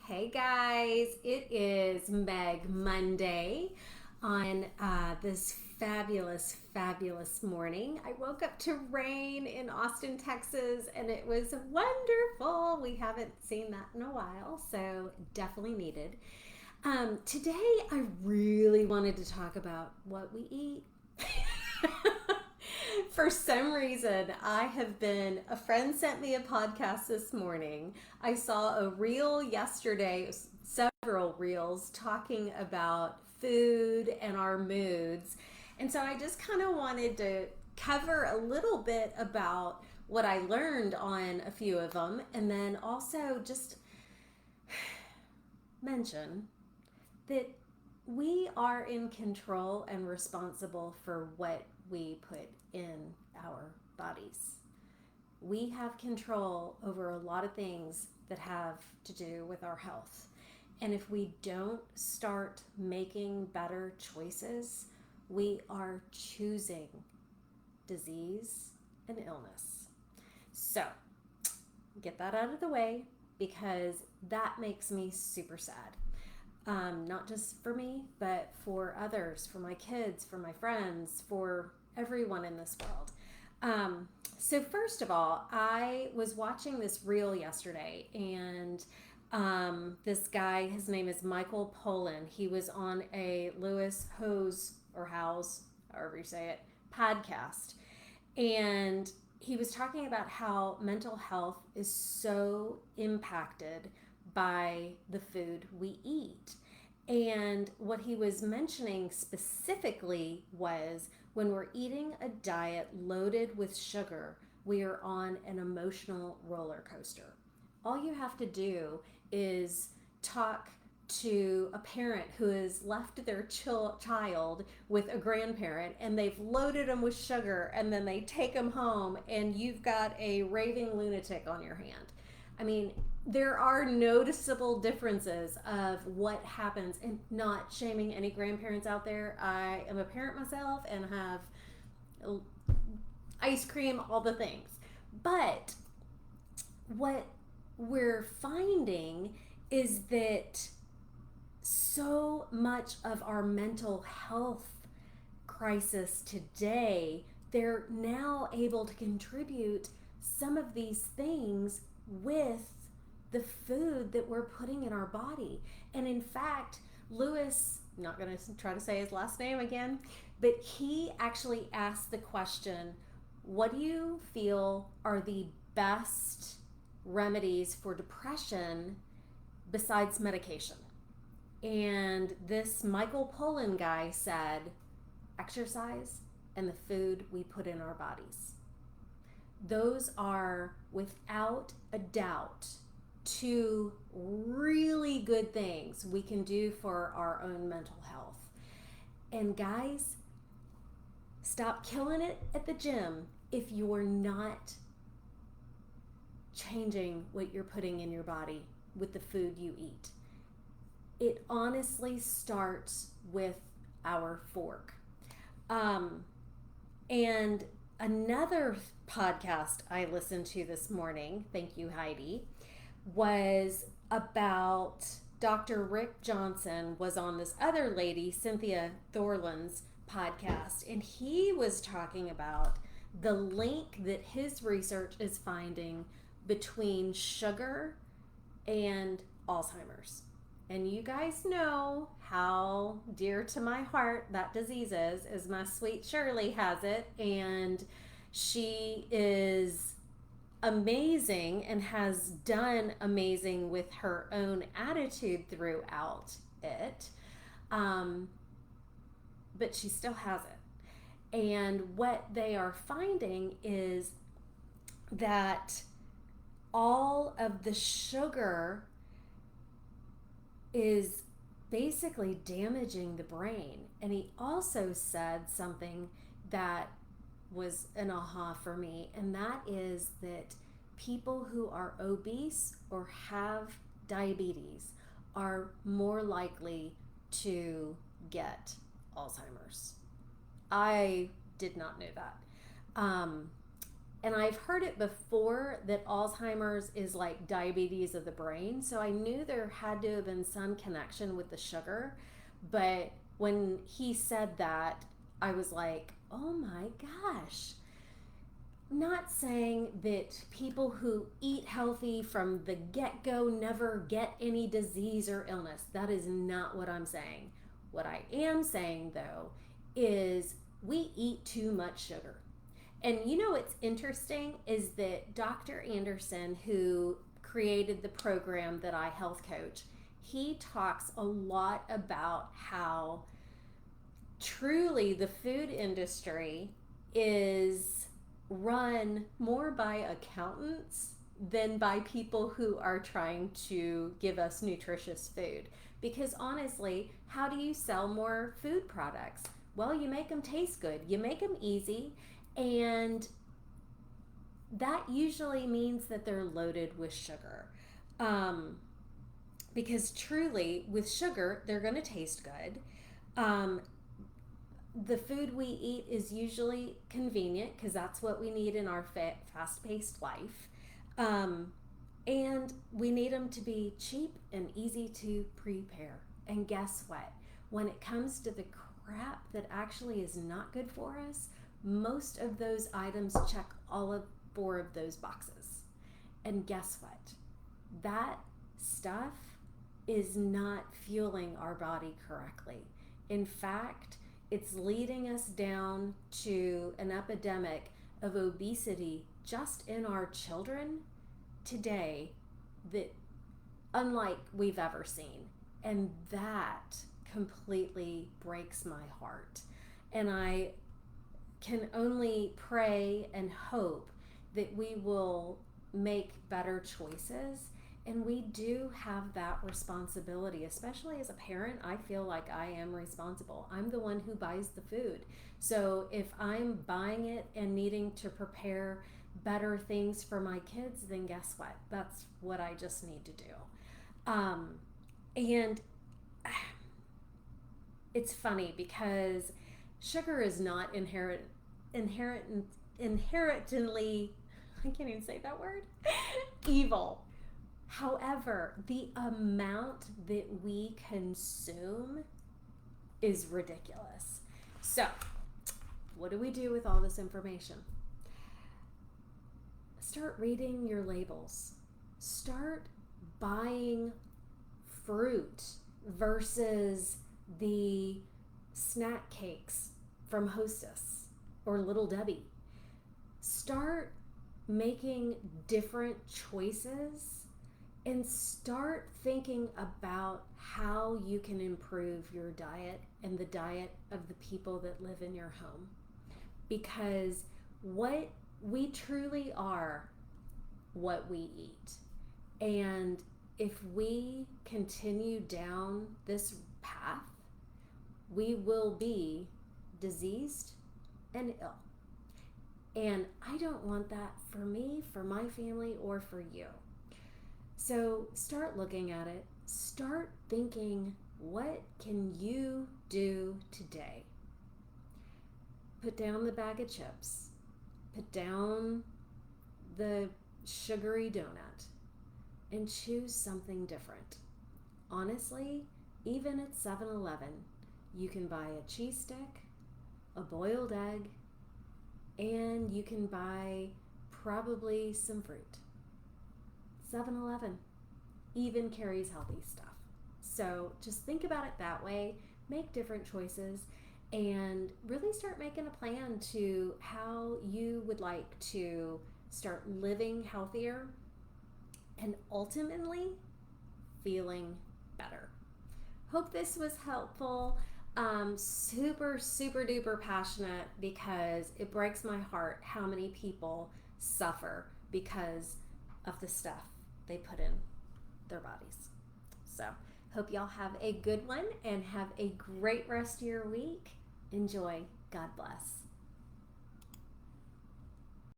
Hey guys, it is Meg Monday on this fabulous morning. I woke up to rain in Austin, Texas, and it was wonderful. We haven't seen that in a while, so definitely needed. Today, I really wanted to talk about what we eat. For some reason, a friend sent me a podcast this morning. I saw a reel yesterday, several reels talking about food and our moods. And so I just kind of wanted to cover a little bit about what I learned on a few of them, and then also just mention that we are in control and responsible for what we put in our bodies. We have control over a lot of things that have to do with our health. And if we don't start making better choices, we are choosing disease and illness. So, get that out of the way because that makes me super sad. Not just for me, but for others, for my kids, for my friends, for everyone in this world. So first of all, I was watching this reel yesterday, and this guy, his name is Michael Pollan. He was on a Lewis Howes, or Howes, however you say it, podcast. And he was talking about how mental health is so impacted by the food we eat. And what he was mentioning specifically was when we're eating a diet loaded with sugar, we are on an emotional roller coaster. All you have to do is talk to a parent who has left their child with a grandparent and they've loaded them with sugar, and then they take them home and you've got a raving lunatic on your hand. I mean, there are noticeable differences of what happens, and not shaming any grandparents out there. I am a parent myself and have ice cream, all the things. But what we're finding is that so much of our mental health crisis today, they're now able to contribute some of these things with the food that we're putting in our body. And in fact, Lewis, I'm not going to try to say his last name again, but he actually asked the question, what do you feel are the best remedies for depression besides medication? And this Michael Pollan guy said, exercise and the food we put in our bodies. Those are, without a doubt, two really good things we can do for our own mental health. And guys, stop killing it at the gym if you're not changing what you're putting in your body with the food you eat. It honestly starts with our fork. And another podcast I listened to this morning, thank you, Heidi, was about Dr. Rick Johnson was on this other lady, Cynthia Thorland's podcast, and he was talking about the link that his research is finding between sugar and Alzheimer's. And you guys know how dear to my heart that disease is, as my sweet Shirley has it. And she is amazing and has done amazing with her own attitude throughout it. But she still has it. And what they are finding is that all of the sugar is basically damaging the brain. And he also said something that was an aha for me, and that is that people who are obese or have diabetes are more likely to get Alzheimer's. I did not know that. And I've heard it before that Alzheimer's is like diabetes of the brain. So I knew there had to have been some connection with the sugar. But when he said that, I was like, oh my gosh. Not saying that people who eat healthy from the get go never get any disease or illness. That is not what I'm saying. What I am saying, though, is we eat too much sugar. And you know what's interesting is that Dr. Anderson, who created the program that I health coach, he talks a lot about how truly the food industry is run more by accountants than by people who are trying to give us nutritious food. Because honestly, how do you sell more food products? Well, you make them taste good, you make them easy, and that usually means that they're loaded with sugar. Because truly, with sugar, they're going to taste good. The food we eat is usually convenient because that's what we need in our fast-paced life. And we need them to be cheap and easy to prepare. And guess what? When it comes to the crap that actually is not good for us, most of those items check all of 4 of those boxes. And guess what? That stuff is not fueling our body correctly. In fact, it's leading us down to an epidemic of obesity just in our children today that unlike we've ever seen. And that completely breaks my heart. And I can only pray and hope that we will make better choices. And we do have that responsibility, especially as a parent. I feel like I am responsible. I'm the one who buys the food. So if I'm buying it and needing to prepare better things for my kids, then guess what? That's what I just need to do. And it's funny because sugar is not inherently, I can't even say that word, evil. However, the amount that we consume is ridiculous. So, what do we do with all this information? Start reading your labels. Start buying fruit versus the snack cakes from Hostess or Little Debbie. Start making different choices and start thinking about how you can improve your diet and the diet of the people that live in your home. Because what we truly are what we eat. And if we continue down this path, we will be diseased and ill. And I don't want that for me, for my family, or for you. So start looking at it. Start thinking, what can you do today? Put down the bag of chips. Put down the sugary donut and choose something different. Honestly, even at 7-Eleven, you can buy a cheese stick, a boiled egg, and you can buy probably some fruit. 7-Eleven even carries healthy stuff. So just think about it that way, make different choices, and really start making a plan to how you would like to start living healthier and ultimately feeling better. Hope this was helpful. Super duper passionate because it breaks my heart how many people suffer because of the stuff they put in their bodies. So hope y'all have a good one and have a great rest of your week. Enjoy. God bless.